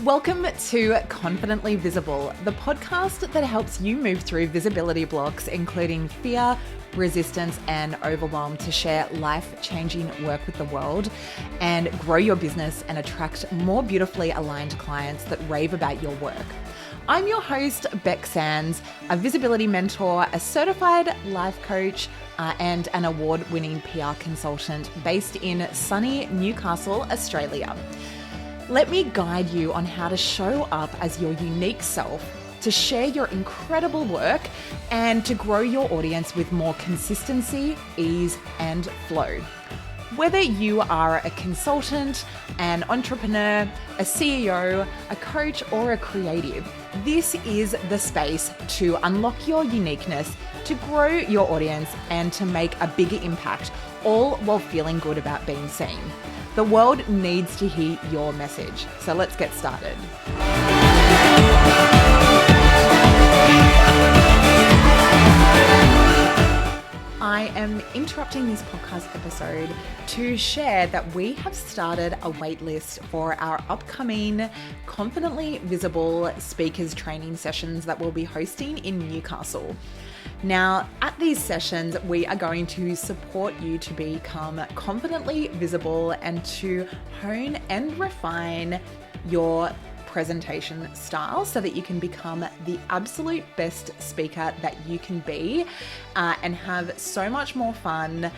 Welcome to Confidently Visible, the podcast that helps you move through visibility blocks, including fear, resistance, and overwhelm to share life-changing work with the world and grow your business and attract more beautifully aligned clients that rave about your work. I'm your host, Beck Sands, a visibility mentor, a certified life coach, and an award-winning PR consultant based in sunny Newcastle, Australia. Let me guide you on how to show up as your unique self, to share your incredible work, and to grow your audience with more consistency, ease, and flow. Whether you are a consultant, an entrepreneur, a CEO, a coach, or a creative, this is the space to unlock your uniqueness, to grow your audience, and to make a bigger impact, all while feeling good about being seen. The world needs to hear your message. So let's get started. I am interrupting this podcast episode to share that we have started a waitlist for our upcoming Confidently Visible speakers training sessions that we'll be hosting in Newcastle. Now, at these sessions, we are going to support you to become confidently visible and to hone and refine your presentation style so that you can become the absolute best speaker that you can be and have so much more fun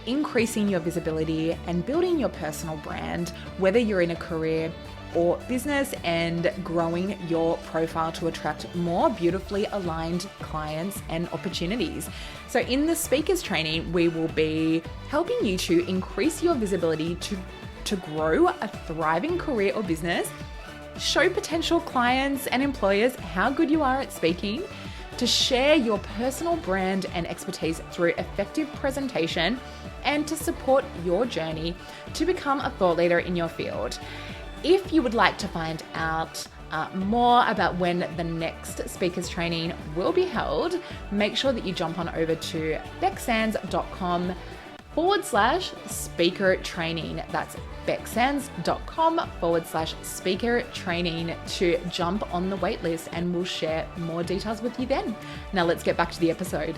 increasing your visibility and building your personal brand, whether you're in a career or business, and growing your profile to attract more beautifully aligned clients and opportunities. So in the speakers training, we will be helping you to increase your visibility to grow a thriving career or business, show potential clients and employers how good you are at speaking, to share your personal brand and expertise through effective presentation, and to support your journey to become a thought leader in your field. If you would like to find out more about when the next speakers training will be held, make sure that you jump on over to becksands.com/speaker training. That's becksands.com/speaker training to jump on the waitlist, and we'll share more details with you then. Now let's get back to the episode.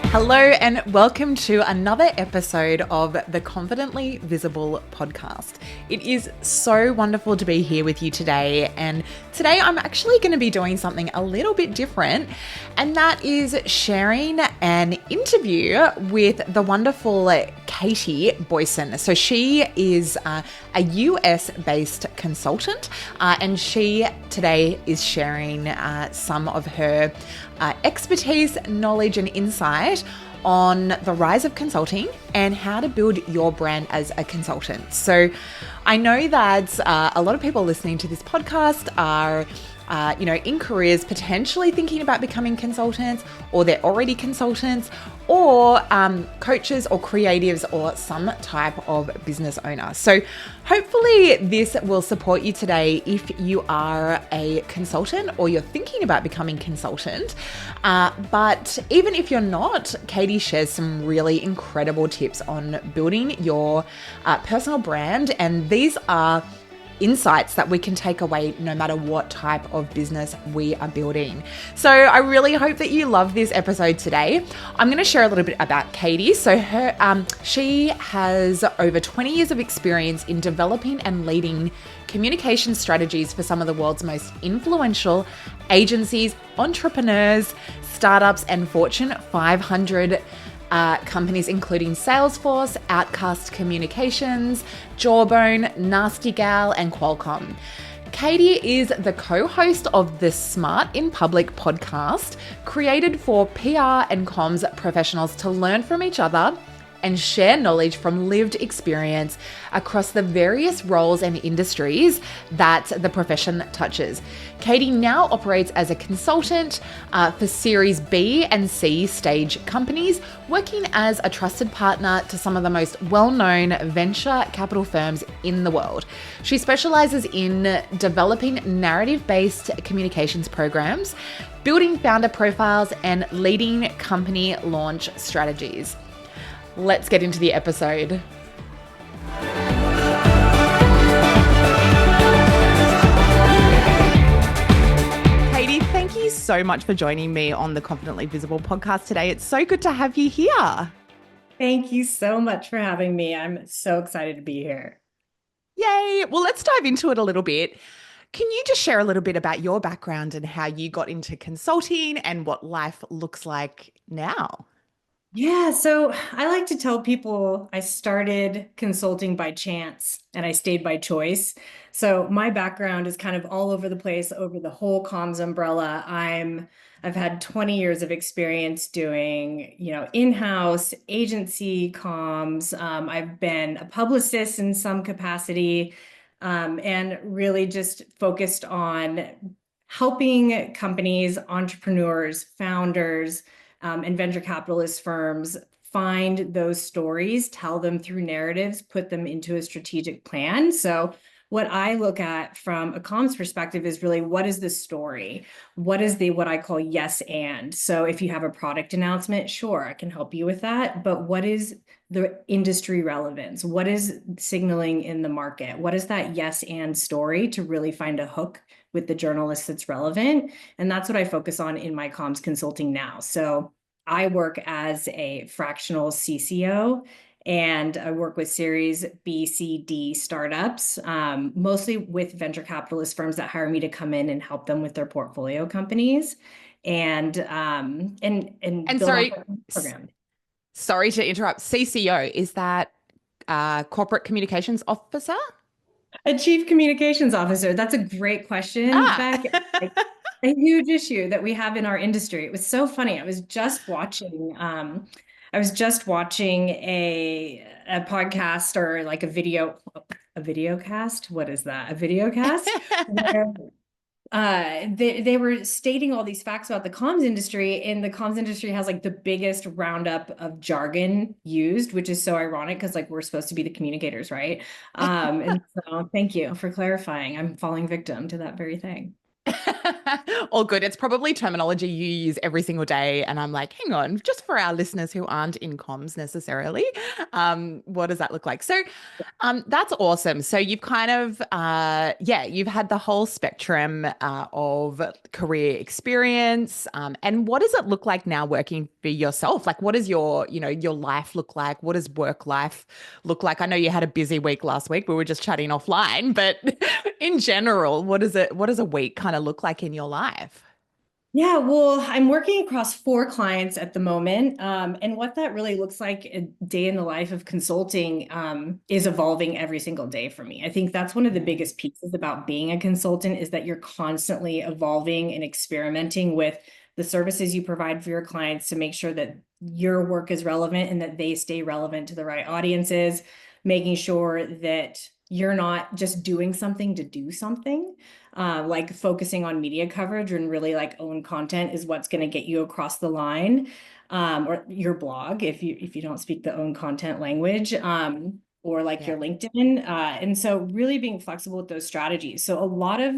Hello and welcome to another episode of the Confidently Visible podcast. It is so wonderful to be here with you today, and today I'm actually going to be doing something a little bit different, and that is sharing an interview with the wonderful Katie Boysen. So she is a US-based consultant, and she today is sharing some of her expertise, knowledge, and insight on the rise of consulting and how to build your brand as a consultant. So I know that a lot of people listening to this podcast are in careers potentially thinking about becoming consultants, or they're already consultants, or coaches or creatives or some type of business owner. So hopefully this will support you today if you are a consultant or you're thinking about becoming consultant. But even if you're not, Katie shares some really incredible tips on building your personal brand, and these are insights that we can take away no matter what type of business we are building. So I really hope that you love this episode today. I'm going to share a little bit about Katie. So she has over 20 years of experience in developing and leading communication strategies for some of the world's most influential agencies, entrepreneurs, startups, and Fortune 500 companies including Salesforce, Outcast Communications, Jawbone, Nasty Gal, and Qualcomm. Katie is the co-host of the Smart in Public podcast, created for PR and comms professionals to learn from each other and share knowledge from lived experience across the various roles and industries that the profession touches. Katie now operates as a consultant for Series B and C stage companies, working as a trusted partner to some of the most well-known venture capital firms in the world. She specializes in developing narrative-based communications programs, building founder profiles, and leading company launch strategies. Let's get into the episode. Katie, thank you so much for joining me on the Confidently Visible podcast today. It's so good to have you here. Thank you so much for having me. I'm so excited to be here. Yay. Well, let's dive into it a little bit. Can you just share a little bit about your background and how you got into consulting and what life looks like now? Yeah, so I like to tell people I started consulting by chance and I stayed by choice. So my background is kind of all over the place, over the whole comms umbrella. I've had 20 years of experience doing, in-house agency comms. I've been a publicist in some capacity, and really just focused on helping companies, entrepreneurs, founders and venture capitalist firms find those stories, tell them through narratives, put them into a strategic plan. So what I look at from a comms perspective is really what is the story? What is what I call yes and? So if you have a product announcement, sure, I can help you with that. But what is the industry relevance? What is signaling in the market? What is that yes and story to really find a hook with the journalist that's relevant? And that's what I focus on in my comms consulting now. So I work as a fractional CCO and I work with Series B, C, D startups, mostly with venture capitalist firms that hire me to come in and help them with their portfolio companies and And build out sorry, their program. sorry to interrupt. CCO, is that Corporate Communications Officer? A chief communications officer. That's a great question, Ah, Beck. Like, a huge issue that we have in our industry. It was so funny. I was just watching a podcast or like a video cast. What is that? A video cast where they were stating all these facts about the comms industry, and the comms industry has like the biggest roundup of jargon used, which is so ironic because like we're supposed to be the communicators, right? And so thank you for clarifying. I'm falling victim to that very thing. all good. It's probably terminology you use every single day. And I'm like, hang on, just for our listeners who aren't in comms necessarily, what does that look like? So, that's awesome. So you've kind of, yeah, you've had the whole spectrum of career experience. And what does it look like now working for yourself? Like, what does your life look like? What does work life look like? I know you had a busy week last week. We were just chatting offline, but in general, what does a week kind of look like in your life? Yeah, well, I'm working across four clients at the moment. And what that really looks like a day in the life of consulting is evolving every single day for me. I think that's one of the Mm. biggest pieces about being a consultant is that you're constantly evolving and experimenting with the services you provide for your clients to make sure that your work is relevant and that they stay relevant to the right audiences, making sure that you're not just doing something to do something, like focusing on media coverage and really like own content is what's going to get you across the line, or your blog if you don't speak the own content language, or like Yeah. your LinkedIn. And so really being flexible with those strategies. So a lot of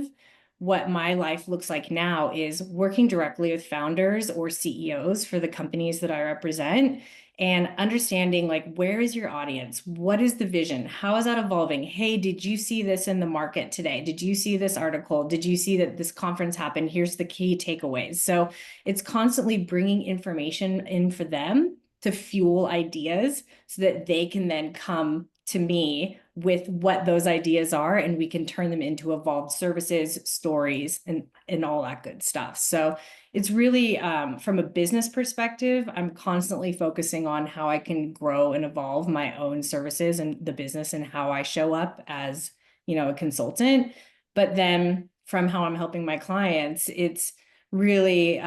what my life looks like now is working directly with founders or CEOs for the companies that I represent and understanding like where is your audience, what is the vision, how is that evolving? Hey, did you see this in the market today? Did you see this article? Did you see that this conference happened? Here's the key takeaways. So it's constantly bringing information in for them to fuel ideas so that they can then come to me with what those ideas are and we can turn them into evolved services, stories, and all that good stuff. So it's really, from a business perspective, I'm constantly focusing on how I can grow and evolve my own services and the business and how I show up as, a consultant. But then from how I'm helping my clients, it's really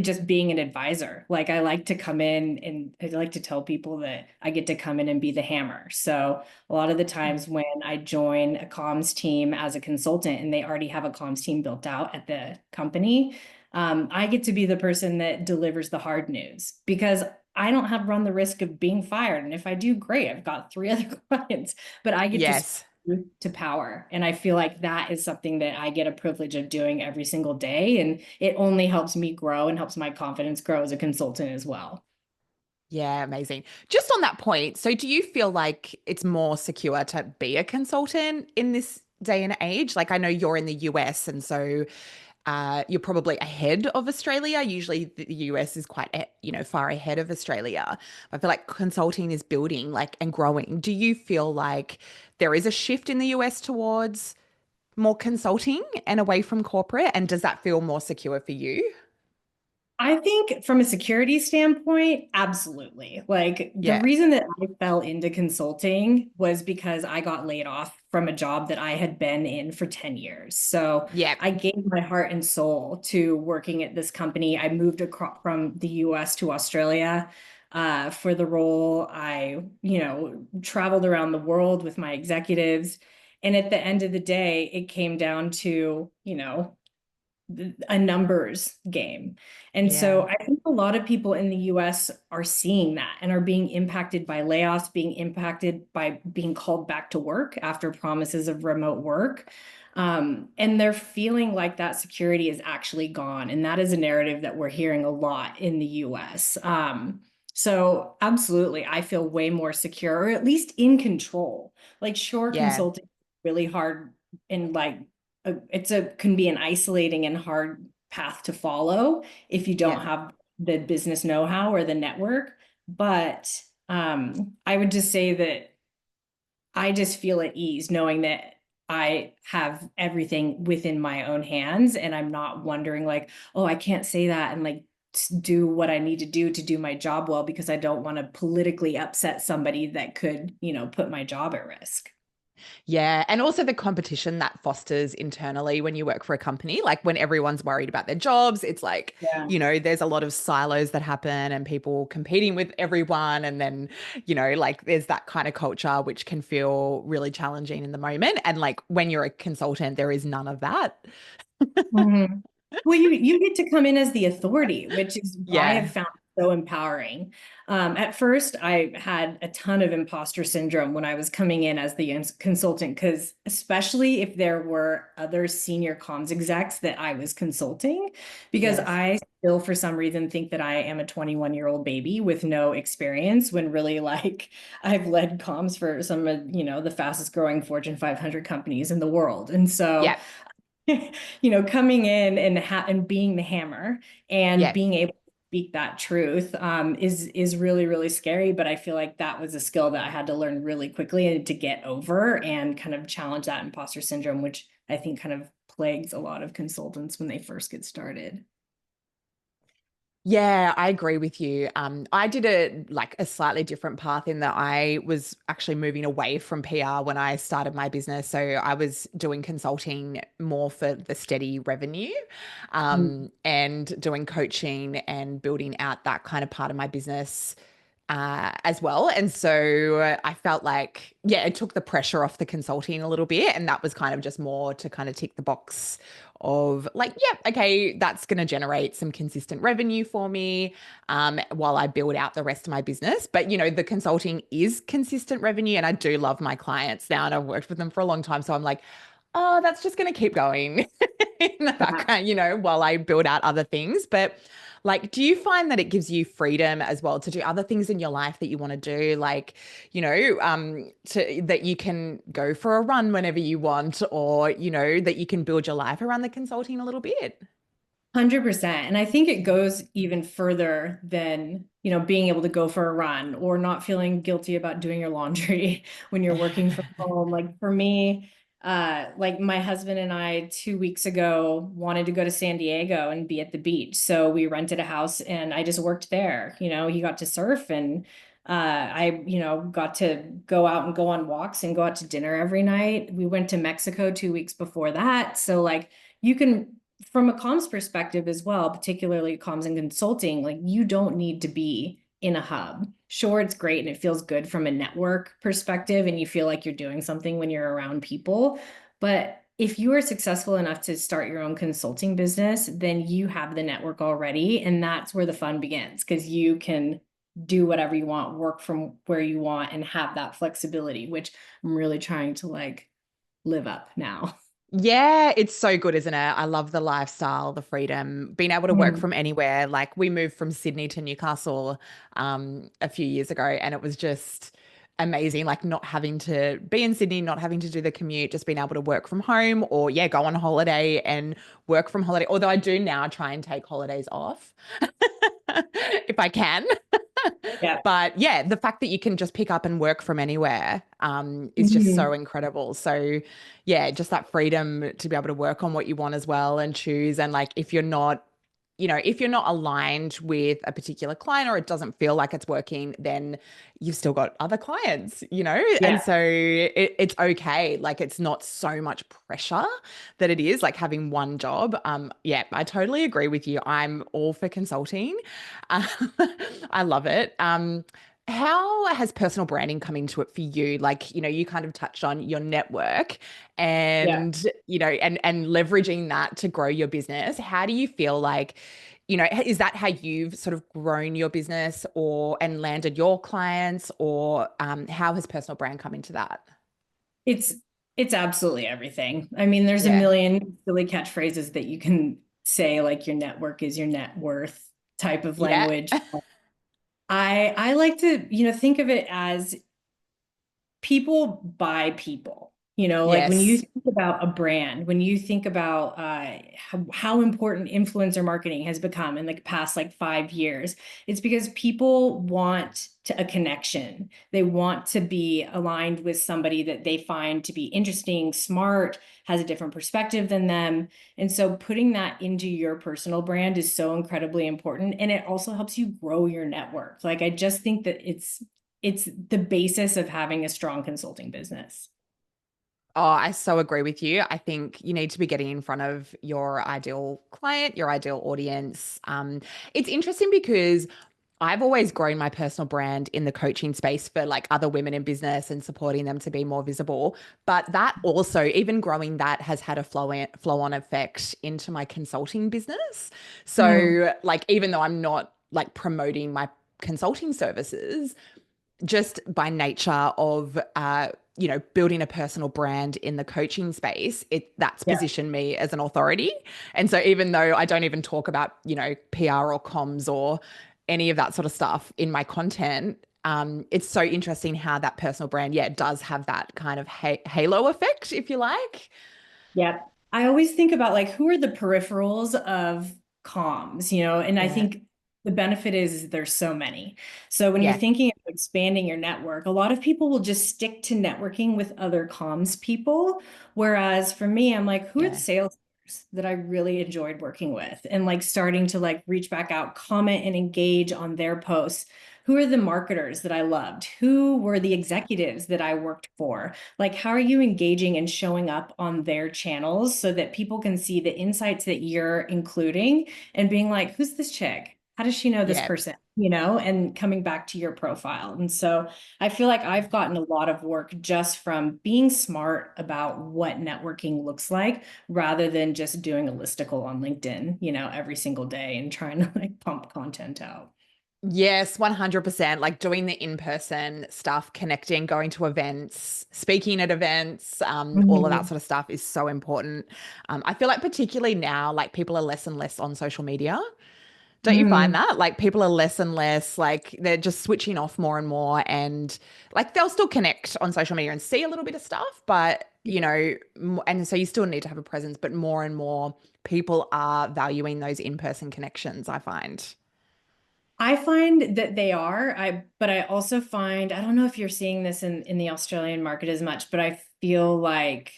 just being an advisor. Like I like to come in and I like to tell people that I get to come in and be the hammer. So a lot of the times when I join a comms team as a consultant and they already have a comms team built out at the company, I get to be the person that delivers the hard news because I don't have run the risk of being fired. And if I do, great. I've got three other clients, but I get to Yes. to power. And I feel like that is something that I get a privilege of doing every single day. And it only helps me grow and helps my confidence grow as a consultant as well. Yeah, amazing. Just on that point, so do you feel like it's more secure to be a consultant in this day and age? Like I know you're in the US, and so you're probably ahead of Australia. Usually the US is quite, far ahead of Australia. I feel like consulting is building like and growing. Do you feel like there is a shift in the US towards more consulting and away from corporate? And does that feel more secure for you? I think from a security standpoint, absolutely. Like the Yeah. reason that I fell into consulting was because I got laid off from a job that I had been in for 10 years. So Yeah. I gave my heart and soul to working at this company. I moved across from the US to Australia for the role. I traveled around the world with my executives. And at the end of the day, it came down to a numbers game. And Yeah. so I think a lot of people in the US are seeing that and are being impacted by layoffs, being impacted by being called back to work after promises of remote work. And they're feeling like that security is actually gone. And that is a narrative that we're hearing a lot in the US. So absolutely, I feel way more secure, or at least in control. Like, sure, Yeah. consulting is really hard and like can be an isolating and hard path to follow if you don't Yeah. have the business know-how or the network. But I would just say that I just feel at ease knowing that I have everything within my own hands and I'm not wondering like, oh, I can't say that and like do what I need to do my job well because I don't want to politically upset somebody that could put my job at risk. Yeah. And also the competition that fosters internally when you work for a company. Like when everyone's worried about their jobs, it's like, Yeah. there's a lot of silos that happen and people competing with everyone. And then, like there's that kind of culture which can feel really challenging in the moment. And like when you're a consultant, there is none of that. Mhm. Well, you get to come in as the authority, which is I have Yeah. found so empowering. At first, I had a ton of imposter syndrome when I was coming in as the consultant, because especially if there were other senior comms execs that I was consulting, because Yes. I still, for some reason, think that I am a 21-year-old baby with no experience when really like I've led comms for some of the fastest growing Fortune 500 companies in the world. And so Yeah. coming in and being the hammer and Yeah. being able to speak that truth is really, really scary. But I feel like that was a skill that I had to learn really quickly and to get over and kind of challenge that imposter syndrome, which I think kind of plagues a lot of consultants when they first get started. Yeah, I agree with you. I did a slightly different path in that I was actually moving away from PR when I started my business. So I was doing consulting more for the steady revenue, Mm. and doing coaching and building out that kind of part of my business as well. And so I felt like, yeah, it took the pressure off the consulting a little bit. And that was kind of just more to kind of tick the box of like, yeah, okay, that's going to generate some consistent revenue for me while I build out the rest of my business. But, the consulting is consistent revenue. And I do love my clients now. And I've worked with them for a long time. So I'm like, oh, that's just going to keep going in the Yeah. background, while I build out other things. But like, do you find that it gives you freedom as well to do other things in your life that you want to do? Like, that you can go for a run whenever you want, or, that you can build your life around the consulting a little bit? 100%. And I think it goes even further than being able to go for a run or not feeling guilty about doing your laundry when you're working from home. Like for me, like my husband and I 2 weeks ago wanted to go to San Diego and be at the beach. So we rented a house and I just worked there. He got to surf and I got to go out and go on walks and go out to dinner every night. We went to Mexico 2 weeks before that. So like you can from a comms perspective as well, particularly comms and consulting, like you don't need to be in a hub. Sure, it's great and it feels good from a network perspective, and you feel like you're doing something when you're around people. But if you are successful enough to start your own consulting business, then you have the network already. And that's where the fun begins because you can do whatever you want, work from where you want, and have that flexibility, which I'm really trying to like live up now. Yeah, it's so good, isn't it? I love the lifestyle, the freedom, being able to work Mm. from anywhere. Like we moved from Sydney to Newcastle a few years ago, and it was just amazing. Like not having to be in Sydney, not having to do the commute, just being able to work from home or yeah, go on holiday and work from holiday. Although I do now try and take holidays off if I can. Yeah. But yeah, the fact that you can just pick up and work from anywhere is just so Mhm. incredible. So yeah, just that freedom to be able to work on what you want as well and choose. And like if you're not, if you're not aligned with a particular client or it doesn't feel like it's working, then you've still got other clients. And Yeah. so it's okay. Like it's not so much pressure that it is like having one job. Yeah, I totally agree with you. I'm all for consulting. Uh, I love it. How has personal branding come into it for you? Like, you kind of touched on your network Yeah. and, and leveraging that to grow your business. How do you feel like, is that how you've sort of grown your business or and landed your clients or how has personal brand come into that? It's it's absolutely everything. I mean, there's a Yeah. million silly catchphrases that you can say, like your network is your net worth type of Yeah. language. I like to, think of it as people buy people. Like when you Yes. think about a brand, when you think about how important influencer marketing has become in the past like 5 years, it's because people want a connection. They want to be aligned with somebody that they find to be interesting, smart, has a different perspective than them. And so putting that into your personal brand is so incredibly important. And it also helps you grow your network. Like I just think that it's the basis of having a strong consulting business. Oh, I so agree with you. I think you need to be getting in front of your ideal client, your ideal audience. It's interesting because I've always grown my personal brand in the coaching space for like other women in business and supporting them to be more visible. But that also, even growing that has had a flow on effect into my consulting business. Mm, So like, even though I'm not like promoting my consulting services, just by nature of building a personal brand in the coaching space, that's yeah. positioned me as an authority. And so even though I don't even talk about PR or comms or any of that sort of stuff in my content, it's so interesting how that personal brand, yeah, does have that kind of halo effect, if you like. Yeah. I always think about like who are the peripherals of comms, and I Yeah, think the benefit is there's so many. So when you're yeah, thinking of expanding your network, a lot of people will just stick to networking with other comms people. Whereas for me, I'm like, who are the yeah, sales that I really enjoyed working with and like starting to like reach back out, comment and engage on their posts. Who are the marketers that I loved? Who were the executives that I worked for? Like, how are you engaging and showing up on their channels so that people can see the insights that you're including and being like, who's this chick? How does she know this yeah. person? And coming back to your profile. And so I feel like I've gotten a lot of work just from being smart about what networking looks like rather than just doing a listicle on LinkedIn, every single day and trying to like pump content out. Yes, 100%. Like doing the in-person stuff, connecting, going to events, speaking at events, all of that Mhm. sort of stuff is so important. I feel like particularly now, like people are less and less on social media. Don't you find Mm. that? Like people are less and less, like they're just switching off more and more and like they'll still connect on social media and see a little bit of stuff, but and so you still need to have a presence, but more and more people are valuing those in-person connections, I find. I find that they are. But I also find, I don't know if you're seeing this in the Australian market as much, but I feel like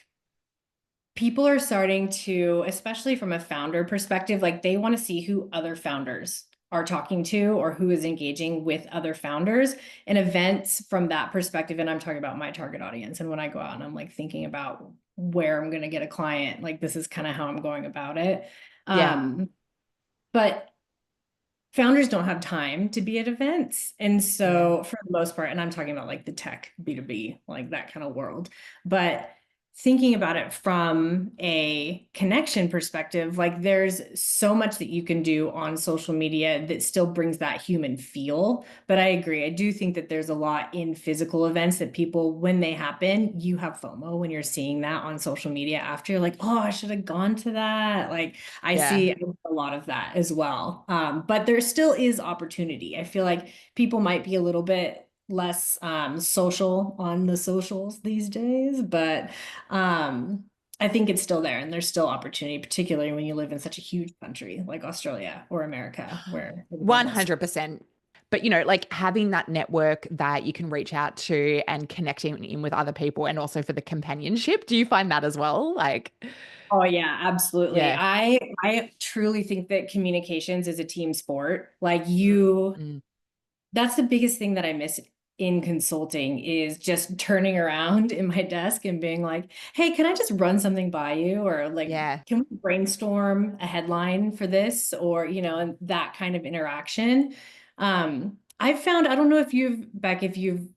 people are starting to, especially from a founder perspective, like they want to see who other founders are talking to or who is engaging with other founders and events from that perspective. And I'm talking about my target audience. And when I go out and I'm like thinking about where I'm going to get a client, like this is kind of how I'm going about it. Yeah. Um, but founders don't have time to be at events. And Yeah. so for the most part, and I'm talking about like the tech B2B, like that kind of world, but thinking about it from a connection perspective, like there's so much that you can do on social media that still brings that human feel. But I agree. I do think that there's a lot in physical events that people, when they happen, you have FOMO when you're seeing that on social media after. You're like, oh, I should have gone to that. Like I Yeah. see a lot of that as well. But there still is opportunity. I feel like people might be a little bit less social on the socials these days, but um, I think it's still there and there's still opportunity, particularly when you live in such a huge country like Australia or America, where everything is. 100%. But, like having that network that you can reach out to and connecting in with other people and also for the companionship. Do you find that as well? Like, Oh yeah, absolutely. yeah. I truly think that communications is a team sport. Mm. That's the biggest thing that I miss in consulting is just turning around in my desk and being like, hey, can I just run something by you? Or like, Yeah. can we brainstorm a headline for this? Or, and that kind of interaction. I've found, I don't know if if you've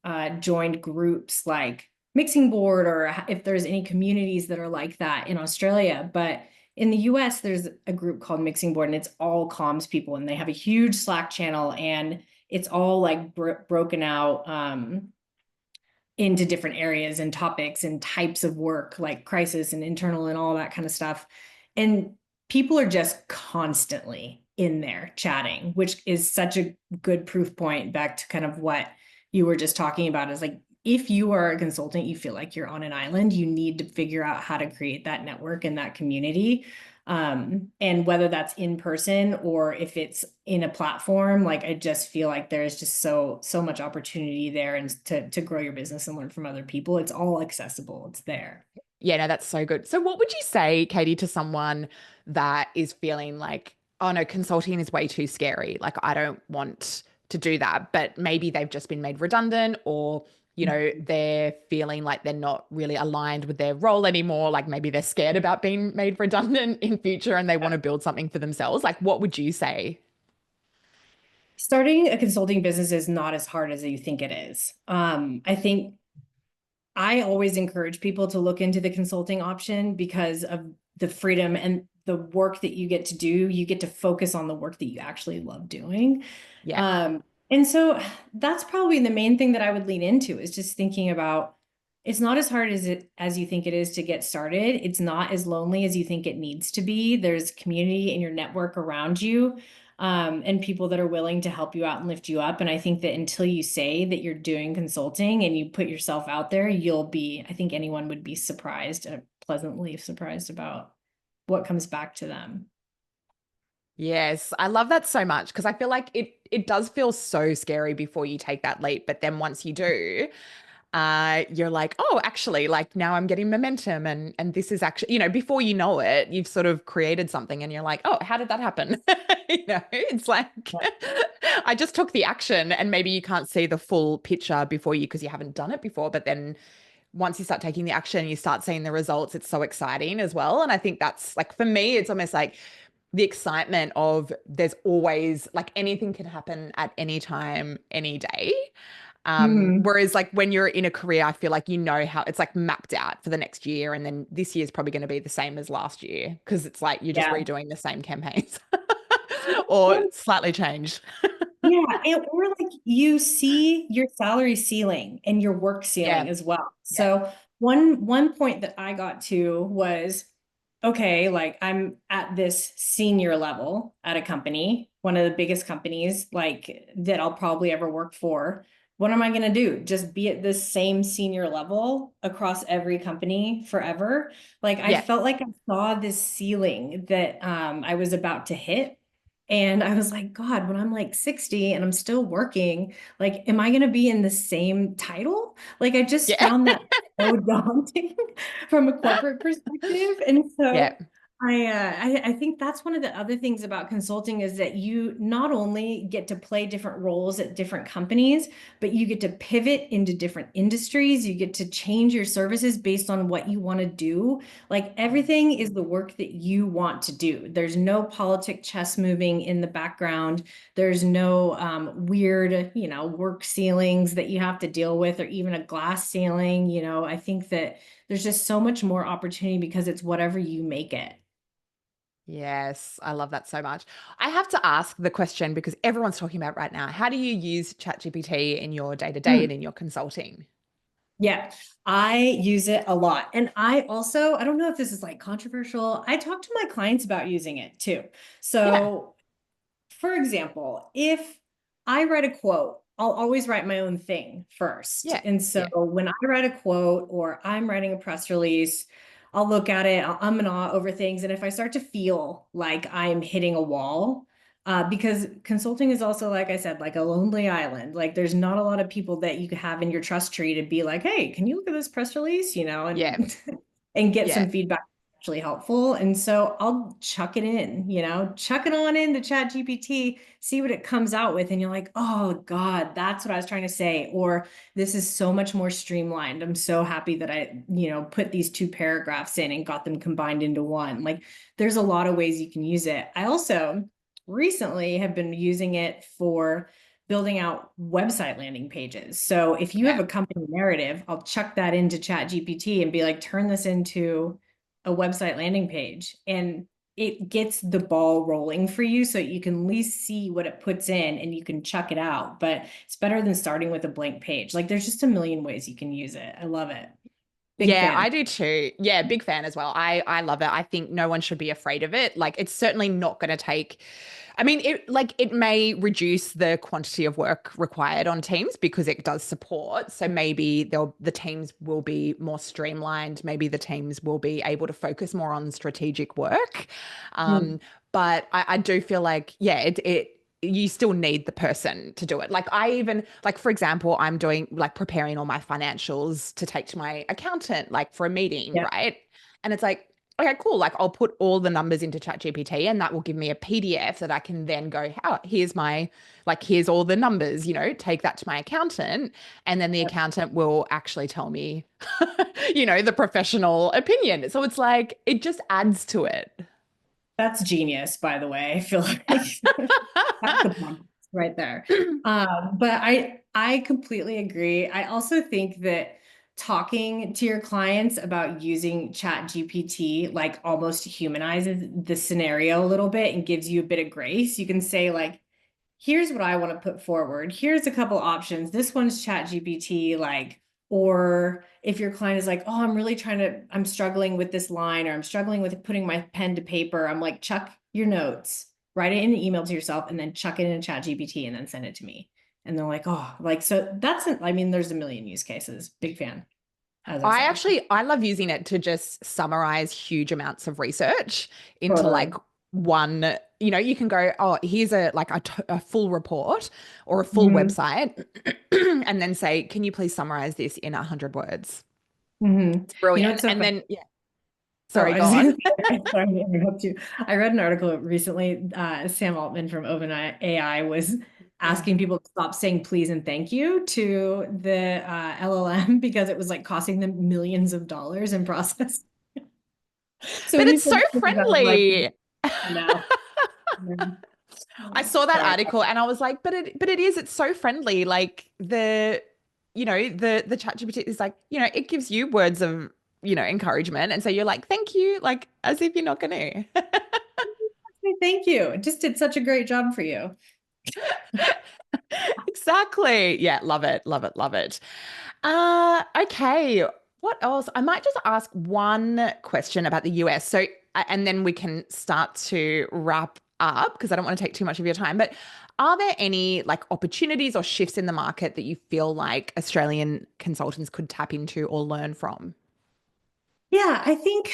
joined groups like Mixing Board or if there's any communities that are like that in Australia, but in the US, there's a group called Mixing Board and it's all comms people and they have a huge Slack channel and it's all like broken out into different areas and topics and types of work, like crisis and internal and all that kind of stuff. And people are just constantly in there chatting, which is such a good proof point back to kind of what you were just talking about is like, if you are a consultant, you feel like you're on an island, you need to figure out how to create that network and that community. And whether that's in person or if it's in a platform, like I just feel like there's just so much opportunity there and to grow your business and learn from other people. It's all accessible. It's there. Yeah, no, that's so good. So, what would you say, Katie, to someone that is feeling like, oh no, consulting is way too scary? Like, I don't want to do that, but maybe they've just been made redundant or, they're feeling like they're not really aligned with their role anymore. Like, maybe they're scared about being made redundant in future and they want to build something for themselves. Like, what would you say? Starting a consulting business is not as hard as you think it is. I think I always encourage people to look into the consulting option because of the freedom and the work that you get to do. You get to focus on the work that you actually love doing. Yeah. And so that's probably the main thing that I would lean into is just thinking about it's not as hard as you think it is to get started. It's not as lonely as you think it needs to be. There's community in your network around you, and people that are willing to help you out and lift you up. And I think that until you say that you're doing consulting and you put yourself out there, I think anyone would be surprised, pleasantly surprised about what comes back to them. Yes, I love that so much because I feel like it does feel so scary before you take that leap, but then once you do, you're like, oh, actually, like now I'm getting momentum and this is actually, before you know it, you've sort of created something and you're like, oh, how did that happen? It's like I just took the action and maybe you can't see the full picture before you because you haven't done it before, but then once you start taking the action, you start seeing the results, it's so exciting as well. And I think that's like for me, it's almost like the excitement of there's always like anything can happen at any time, any day. Mhm. Whereas like when you're in a career, I feel like how it's like mapped out for the next year. And then this year is probably going to be the same as last year because it's like you're just Yeah. redoing the same campaigns or slightly changed. Yeah, or like you see your salary ceiling and your work ceiling Yeah. as well. Yeah. So one point that I got to was, okay, like I'm at this senior level at a company, one of the biggest companies like that I'll probably ever work for. What am I going to do? Just be at this same senior level across every company forever? Like I Yeah. felt like I saw this ceiling that I was about to hit. And I was like, God, when I'm like 60 and I'm still working, like, am I going to be in the same title? Like, I just Yeah. found that so daunting from a corporate perspective. And Yeah. so I think that's one of the other things about consulting is that you not only get to play different roles at different companies, but you get to pivot into different industries. You get to change your services based on what you want to do. Like everything is the work that you want to do. There's no politic chess moving in the background. There's no weird, work ceilings that you have to deal with, or even a glass ceiling. I think that there's just so much more opportunity because it's whatever you make it. Yes, I love that so much. I have to ask the question because everyone's talking about it right now. How do you use ChatGPT in your day-to-day and in your consulting? Yeah, I use it a lot. And I also, I don't know if this is like controversial. I talk to my clients about using it too. Yeah, So, for example, if I write a quote, I'll always write my own thing first. yeah, And so yeah, when I write a quote or I'm writing a press release, I'll look at it, I'll and ah over things. And if I start to feel like I'm hitting a wall, because consulting is also, like I said, like a lonely island. Like there's not a lot of people that you could have in your trust tree to be like, hey, can you look at this press release? yeah, And and get yeah. some feedback actually helpful. And so I'll chuck it in, chuck it on into Chat GPT, see what it comes out with. And you're like, oh God, that's what I was trying to say. Or this is so much more streamlined. I'm so happy that I, put these two paragraphs in and got them combined into one. Like there's a lot of ways you can use it. I also recently have been using it for building out website landing pages. So if you have Yeah. a company narrative, I'll chuck that into Chat GPT and be like, turn this into a website landing page. And it gets the ball rolling for you so you can at least see what it puts in and you can chuck it out. But it's better than starting with a blank page. Like there's just a million ways you can use it. I love it. Big Yeah, I fan. do too. Yeah, big fan as well. I love it. I think no one should be afraid of it. Like it's certainly not going to take I mean, it may reduce the quantity of work required on teams because it does support. So maybe the teams will be more streamlined. Maybe the teams will be able to focus more on strategic work. Mm. Um, but I do feel like, yeah, it you still need the person to do it. Like I even like for example, I'm doing like preparing all my financials to take to my accountant like for a meeting, Yeah, right? And it's like okay, cool. Like I'll put all the numbers into ChatGPT and that will give me a PDF that I can then go, oh, here's all the numbers, take that to my accountant. And then the accountant will actually tell me, the professional opinion. So it's like, it just adds to it. that's genius, by the way. I feel like that's the bomb right there. But I completely agree. I also think that talking to your clients about using Chat GPT like almost humanizes the scenario a little bit and gives you a bit of grace. You can say like, here's what I want to put forward. Here's a couple options. This one's Chat GPT, like, or if your client is like, oh, I'm struggling with this line, or I'm struggling with putting my pen to paper. I'm like, chuck your notes, write it in an email to yourself, and then chuck it in a Chat GPT and then send it to me. And they're like, oh, like, so I mean, there's a million use cases. Big fan, as I said. I love using it to just summarize huge amounts of research into like Totally. one, you can go, oh, here's a full report or a full Mm-hmm. website, and then say, can you please summarize this in 100 words? Mm-hmm. It's You know brilliant. what's so And funny? then, yeah, Oh, sorry, I go was on. sorry to interrupt you. I read an article recently. Sam Altman from OpenAI was Yeah. asking people to stop saying please and thank you to the LLM because it was like costing them millions of dollars in process. So But when you it's so said please, I was like, friendly. I know. Yeah. I saw that Sorry. article and I was like, it's so friendly. Like the chat GPT is like, it gives you words of, encouragement. And so you're like, thank you, like as if you're not gonna. Thank you. It just did such a great job for you. Exactly. Yeah, love it, love it, love it. Okay. What else? I might just ask one question about the US. So, and then we can start to wrap up because I don't want to take too much of your time. But are there any like opportunities or shifts in the market that you feel like Australian consultants could tap into or learn from? Yeah, I think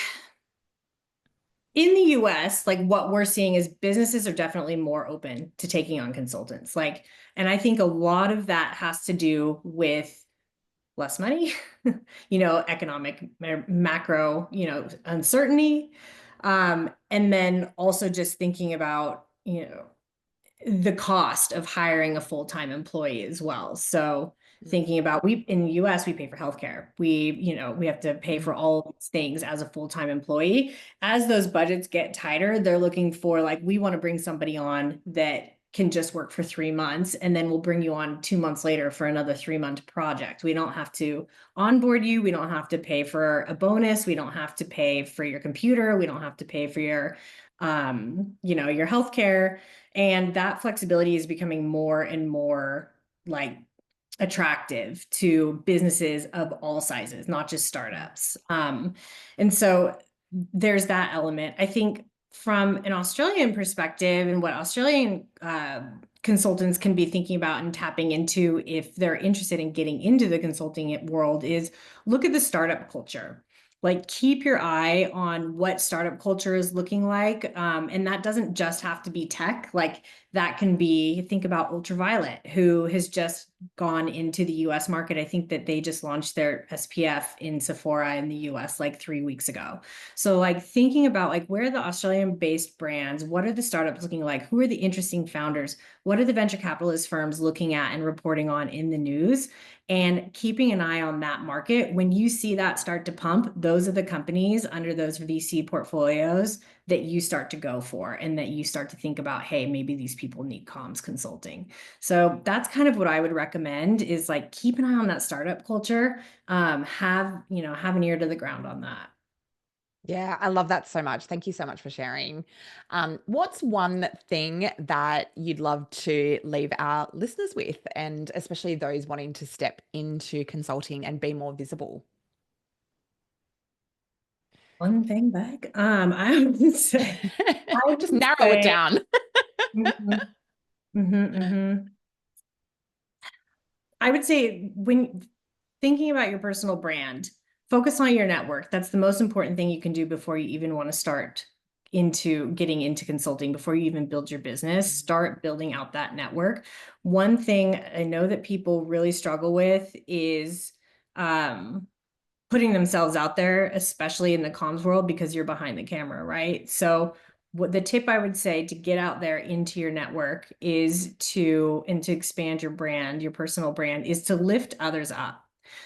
in the US, like what we're seeing is businesses are definitely more open to taking on consultants. Like, and I think a lot of that has to do with less money, economic macro, uncertainty. And then also just thinking about, the cost of hiring a full-time employee as well. So thinking about we in the US, we pay for healthcare. We have to pay for Mm. all of these things as a full-time employee. As those budgets get tighter, they're looking for like, we want to bring somebody on that can just work for 3 months, and then we'll bring you on 2 months later for another 3-month project. We don't have to onboard you. We don't have to pay for a bonus. We don't have to pay for your computer. We don't have to pay for your, your healthcare. And that flexibility is becoming more and more like attractive to businesses of all sizes, not just startups. And so there's that element. I think from an Australian perspective, and what Australian consultants can be thinking about and tapping into if they're interested in getting into the consulting world, is look at the startup culture. Like, keep your eye on what startup culture is looking like. And that doesn't just have to be tech. Like, that can be, think about Ultraviolet, who has just gone into the US market. I think that they just launched their SPF in Sephora in the US like 3 weeks ago. So like, thinking about like, where are the Australian based brands? What are the startups looking like? Who are the interesting founders? What are the venture capitalist firms looking at and reporting on in the news? And keeping an eye on that market. When you see that start to pump, those are the companies under those VC portfolios that you start to go for, and that you start to think about, hey, maybe these people need comms consulting. So that's kind of what I would recommend, is like, keep an eye on that startup culture. Have an ear to the ground on that. Yeah, I love that so much. Thank you so much for sharing. What's one thing that you'd love to leave our listeners with, and especially those wanting to step into consulting and be more visible? One thing back, I would say, Just narrow it down. Mhm, mhm, mhm. I would say, when thinking about your personal brand, focus on your network. That's the most important thing you can do before you even want to start into getting into consulting. Before you even build your business, start building out that network. One thing I know that people really struggle with is putting themselves out there, especially in the comms world, because you're behind the camera, right? So what the tip I would say to get out there into your network is to expand your brand, your personal brand, is to lift others up.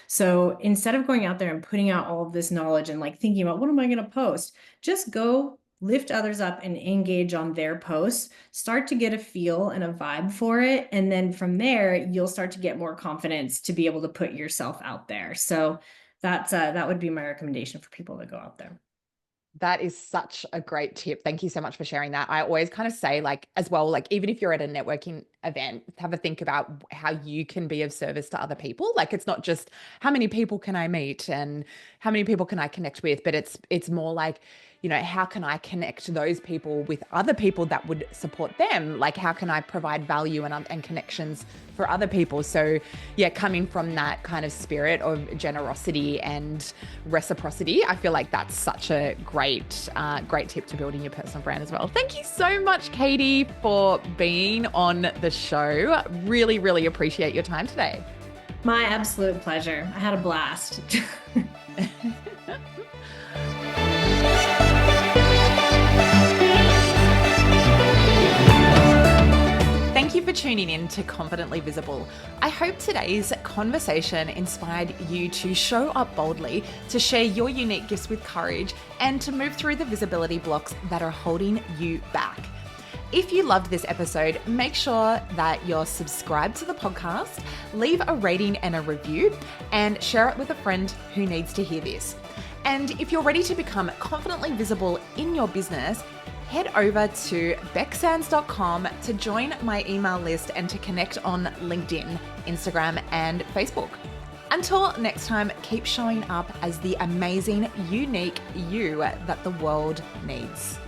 So instead of going out there and putting out all of this knowledge and like thinking about, what am I going to post? Just go lift others up and engage on their posts, start to get a feel and a vibe for it. And then from there, you'll start to get more confidence to be able to put yourself out there. So that would be my recommendation for people to go out there. That is such a great tip. Thank you so much for sharing that. I always kind of say, like, as well, like, even if you're at a networking event, have a think about how you can be of service to other people. Like, it's not just how many people can I meet and how many people can I connect with, but it's more like, how can I connect those people with other people that would support them? Like, how can I provide value and connections for other people? So yeah, coming from that kind of spirit of generosity and reciprocity, I feel like that's such a great tip to building your personal brand as well. Thank you so much, Katie, for being on the show. Really, really appreciate your time today. My absolute pleasure. I had a blast. Thank you for tuning in to Confidently Visible. I hope today's conversation inspired you to show up boldly, to share your unique gifts with courage, and to move through the visibility blocks that are holding you back. If you loved this episode, make sure that you're subscribed to the podcast, leave a rating and a review, and share it with a friend who needs to hear this. And if you're ready to become confidently visible in your business, head over to becksands.com to join my email list and to connect on LinkedIn, Instagram, and Facebook. Until next time, keep showing up as the amazing, unique you that the world needs.